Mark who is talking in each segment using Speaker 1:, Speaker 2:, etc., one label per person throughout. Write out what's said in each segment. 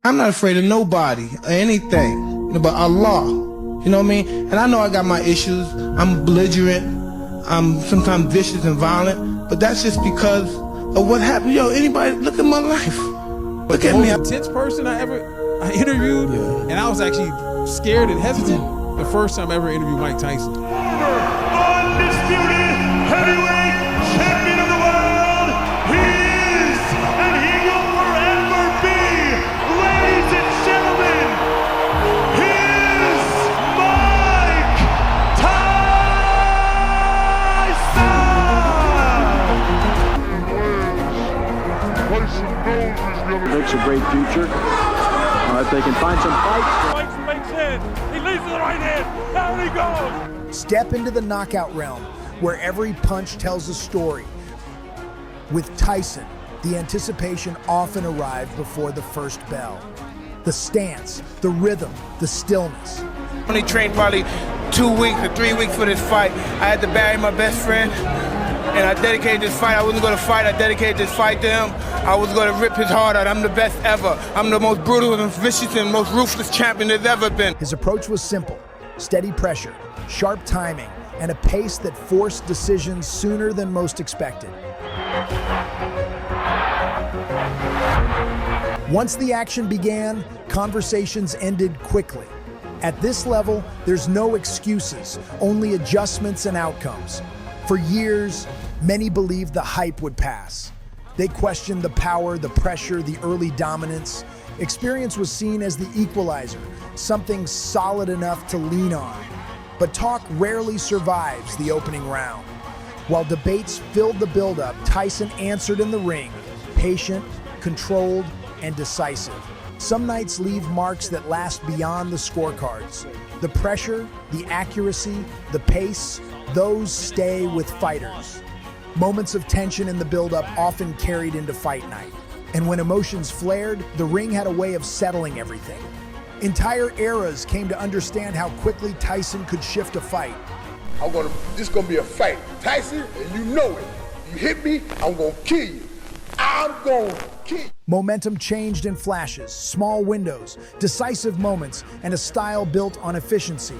Speaker 1: I'm not afraid of nobody or anything, but Allah. You know what I mean? And I know I got my issues. I'm belligerent. I'm sometimes vicious and violent, but that's just because of what happened. Yo, anybody, look at my life. Look at me.
Speaker 2: The most intense person I interviewed, and I was actually scared and hesitant the first time I ever interviewed Mike Tyson.
Speaker 3: Undisputed heavyweight champion of the world, he is, and he will forever be, ladies and gentlemen, he is Mike Tyson!
Speaker 4: Makes a great future. If they can find some fights.
Speaker 3: Mike swings in, he leads to the right hand, down he goes!
Speaker 5: Step into the knockout realm, where every punch tells a story. With Tyson, the anticipation often arrived before the first bell. The stance, the rhythm, the stillness.
Speaker 1: I only trained probably 2 weeks or 3 weeks for this fight. I had to bury my best friend, and I dedicated this fight. I wasn't going to fight, I dedicated this fight to him. I was going to rip his heart out. I'm the best ever. I'm the most brutal and vicious and most ruthless champion there's ever been.
Speaker 5: His approach was simple: steady pressure, sharp timing, and a pace that forced decisions sooner than most expected. Once the action began, conversations ended quickly. At this level, there's no excuses, only adjustments and outcomes. For years, many believed the hype would pass. They questioned the power, the pressure, the early dominance. Experience was seen as the equalizer, something solid enough to lean on. But talk rarely survives the opening round. While debates filled the buildup, Tyson answered in the ring, patient, controlled, and decisive. Some nights leave marks that last beyond the scorecards. The pressure, the accuracy, the pace, those stay with fighters. Moments of tension in the buildup often carried into fight night. And when emotions flared, the ring had a way of settling everything. Entire eras came to understand how quickly Tyson could shift a fight.
Speaker 6: This gonna be a fight. Tyson, and you know it. You hit me, I'm gonna kill you. I'm gonna kill you.
Speaker 5: Momentum changed in flashes, small windows, decisive moments, and a style built on efficiency.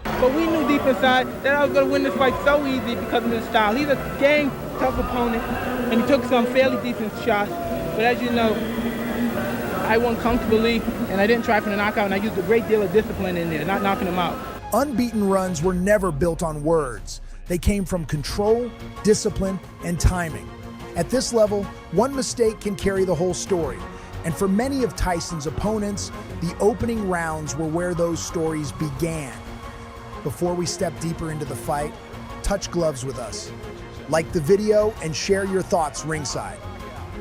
Speaker 7: But we knew deep inside that I was going to win this fight so easy because of his style. He's a dang tough opponent, and he took some fairly decent shots. But as you know, I won comfortably, and I didn't try for the knockout, and I used a great deal of discipline in there, not knocking him out.
Speaker 5: Unbeaten runs were never built on words. They came from control, discipline, and timing. At this level, one mistake can carry the whole story. And for many of Tyson's opponents, the opening rounds were where those stories began. Before we step deeper into the fight, touch gloves with us. Like the video and share your thoughts ringside.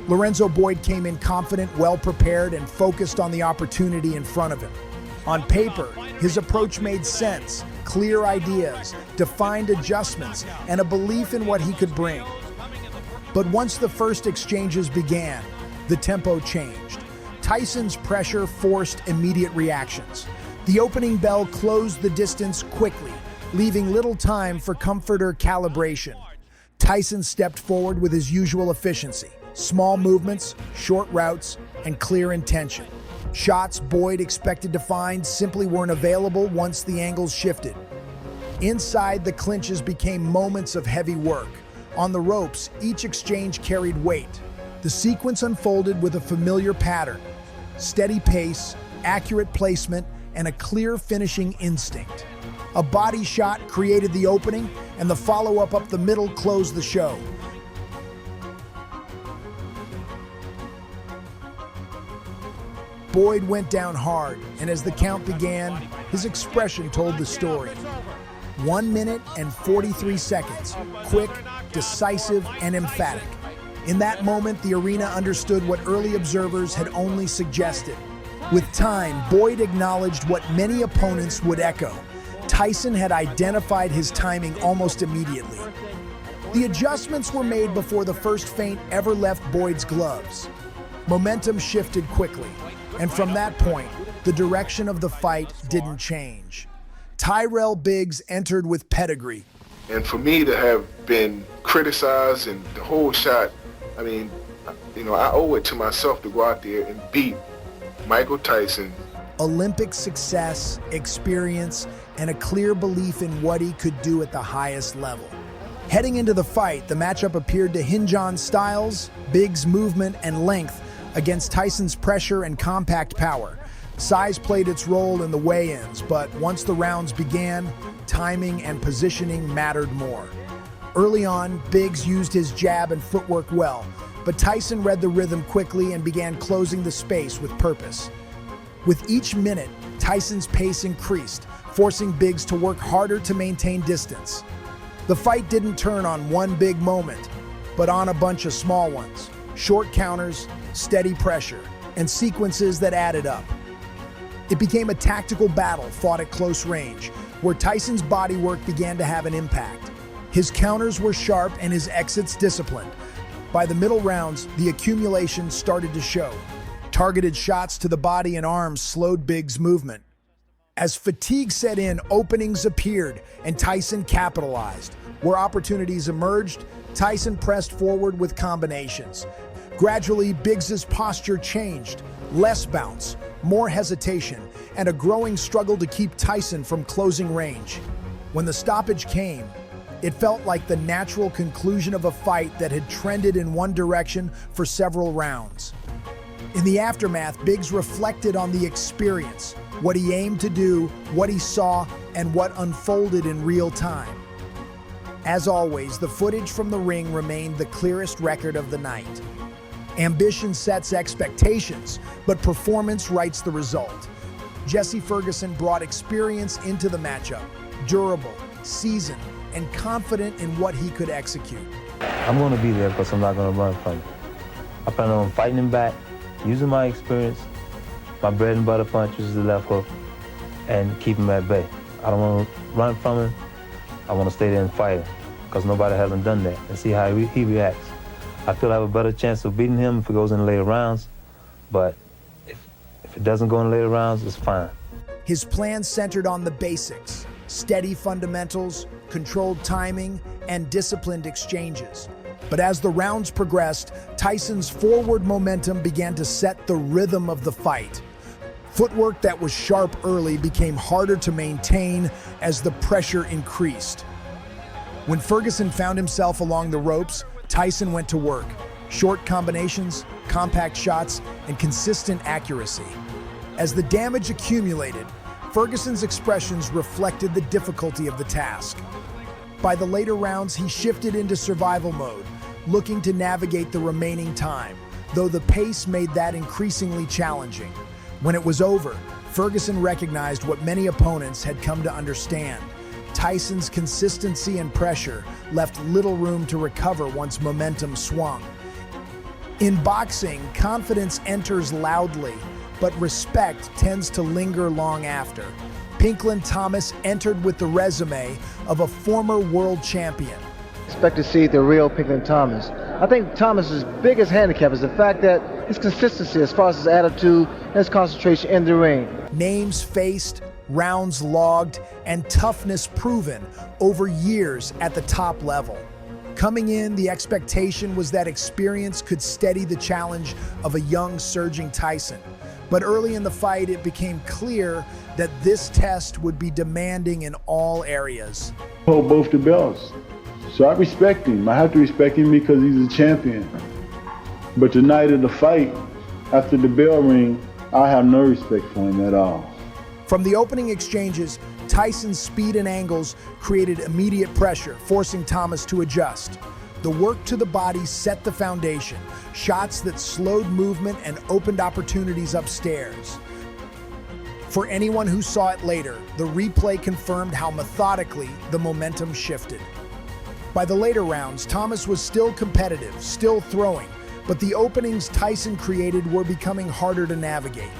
Speaker 5: Lorenzo Boyd came in confident, well-prepared, and focused on the opportunity in front of him. On paper, his approach made sense, clear ideas, defined adjustments, and a belief in what he could bring. But once the first exchanges began, the tempo changed. Tyson's pressure forced immediate reactions. The opening bell closed the distance quickly, leaving little time for comfort or calibration. Tyson stepped forward with his usual efficiency. Small movements, short routes, and clear intention. Shots Boyd expected to find simply weren't available once the angles shifted. Inside, the clinches became moments of heavy work. On the ropes, each exchange carried weight. The sequence unfolded with a familiar pattern: steady pace, accurate placement, and a clear finishing instinct. A body shot created the opening, and the follow-up up the middle closed the show. Boyd went down hard, and as the count began, his expression told the story. 1 minute and 43 seconds, quick, decisive, and emphatic. In that moment, the arena understood what early observers had only suggested. With time, Boyd acknowledged what many opponents would echo. Tyson had identified his timing almost immediately. The adjustments were made before the first feint ever left Boyd's gloves. Momentum shifted quickly, and from that point, the direction of the fight didn't change. Tyrell Biggs entered with pedigree.
Speaker 6: And for me to have been criticized and the whole shot, I mean, I owe it to myself to go out there and beat Michael Tyson.
Speaker 5: Olympic success, experience, and a clear belief in what he could do at the highest level. Heading into the fight, the matchup appeared to hinge on styles, Biggs' movement, and length against Tyson's pressure and compact power. Size played its role in the weigh-ins, but once the rounds began, timing and positioning mattered more. Early on, Biggs used his jab and footwork well, but Tyson read the rhythm quickly and began closing the space with purpose. With each minute, Tyson's pace increased, forcing Biggs to work harder to maintain distance. The fight didn't turn on one big moment, but on a bunch of small ones. Short counters, steady pressure, and sequences that added up. It became a tactical battle fought at close range, where Tyson's bodywork began to have an impact. His counters were sharp and his exits disciplined. By the middle rounds, the accumulation started to show. Targeted shots to the body and arms slowed Biggs' movement. As fatigue set in, openings appeared, and Tyson capitalized. Where opportunities emerged, Tyson pressed forward with combinations. Gradually, Biggs' posture changed. Less bounce, more hesitation, and a growing struggle to keep Tyson from closing range. When the stoppage came, it felt like the natural conclusion of a fight that had trended in one direction for several rounds. In the aftermath, Biggs reflected on the experience, what he aimed to do, what he saw, and what unfolded in real time. As always, the footage from the ring remained the clearest record of the night. Ambition sets expectations, but performance writes the result. Jesse Ferguson brought experience into the matchup, durable, seasoned, and confident in what he could execute.
Speaker 8: I'm going to be there because I'm not going to run from him. I plan on fighting him back, using my experience, my bread and butter punch, which is the left hook, and keep him at bay. I don't want to run from him. I want to stay there and fight him because nobody hasn't done that, and see how he reacts. I feel I have a better chance of beating him if it goes in later rounds, but if it doesn't go in later rounds, it's fine.
Speaker 5: His plan centered on the basics: steady fundamentals, controlled timing, and disciplined exchanges. But as the rounds progressed, Tyson's forward momentum began to set the rhythm of the fight. Footwork that was sharp early became harder to maintain as the pressure increased. When Ferguson found himself along the ropes, Tyson went to work. Short combinations, compact shots, and consistent accuracy. As the damage accumulated, Ferguson's expressions reflected the difficulty of the task. By the later rounds, he shifted into survival mode, looking to navigate the remaining time, though the pace made that increasingly challenging. When it was over, Ferguson recognized what many opponents had come to understand. Tyson's consistency and pressure left little room to recover once momentum swung. In boxing, confidence enters loudly, but respect tends to linger long after. Pinklon Thomas entered with the resume of a former world champion.
Speaker 9: Expect to see the real Pinklon Thomas. I think Thomas's biggest handicap is the fact that his consistency as far as his attitude and his concentration in the ring.
Speaker 5: Names faced, rounds logged, and toughness proven over years at the top level. Coming in, the expectation was that experience could steady the challenge of a young, surging Tyson. But early in the fight, it became clear that this test would be demanding in all areas.
Speaker 10: Hold both the belts. So I respect him. I have to respect him because he's a champion. But the night of the fight, after the bell ring, I have no respect for him at all.
Speaker 5: From the opening exchanges, Tyson's speed and angles created immediate pressure, forcing Thomas to adjust. The work to the body set the foundation, shots that slowed movement and opened opportunities upstairs. For anyone who saw it later, the replay confirmed how methodically the momentum shifted. By the later rounds, Thomas was still competitive, still throwing, but the openings Tyson created were becoming harder to navigate.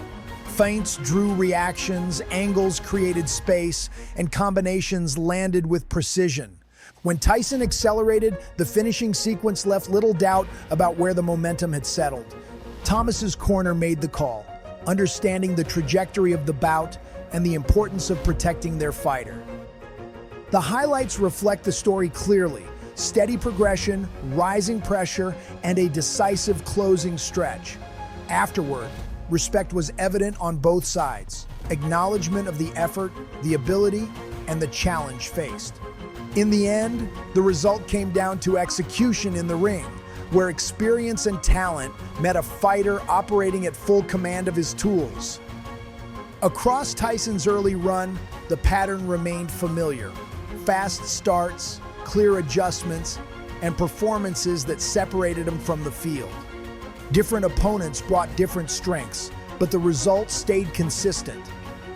Speaker 5: Feints drew reactions, angles created space, and combinations landed with precision. When Tyson accelerated, the finishing sequence left little doubt about where the momentum had settled. Thomas's corner made the call, understanding the trajectory of the bout and the importance of protecting their fighter. The highlights reflect the story clearly: steady progression, rising pressure, and a decisive closing stretch. Afterward, Respect was evident on both sides. Acknowledgement of the effort, the ability, and the challenge faced. In the end, the result came down to execution in the ring, where experience and talent met a fighter operating at full command of his tools. Across Tyson's early run, the pattern remained familiar. Fast starts, clear adjustments, and performances that separated him from the field. Different opponents brought different strengths, but the results stayed consistent.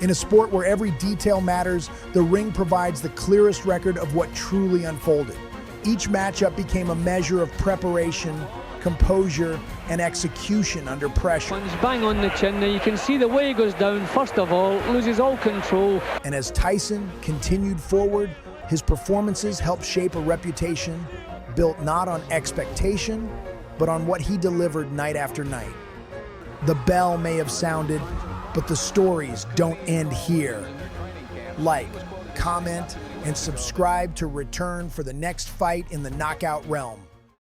Speaker 5: In a sport where every detail matters, the ring provides the clearest record of what truly unfolded. Each matchup became a measure of preparation, composure, and execution under pressure.
Speaker 11: One's bang on the chin. Now you can see the way he goes down, first of all, loses all control.
Speaker 5: And as Tyson continued forward, his performances helped shape a reputation built not on expectation, but on what he delivered night after night. The bell may have sounded, but the stories don't end here. Like, comment, and subscribe to return for the next fight in the knockout realm.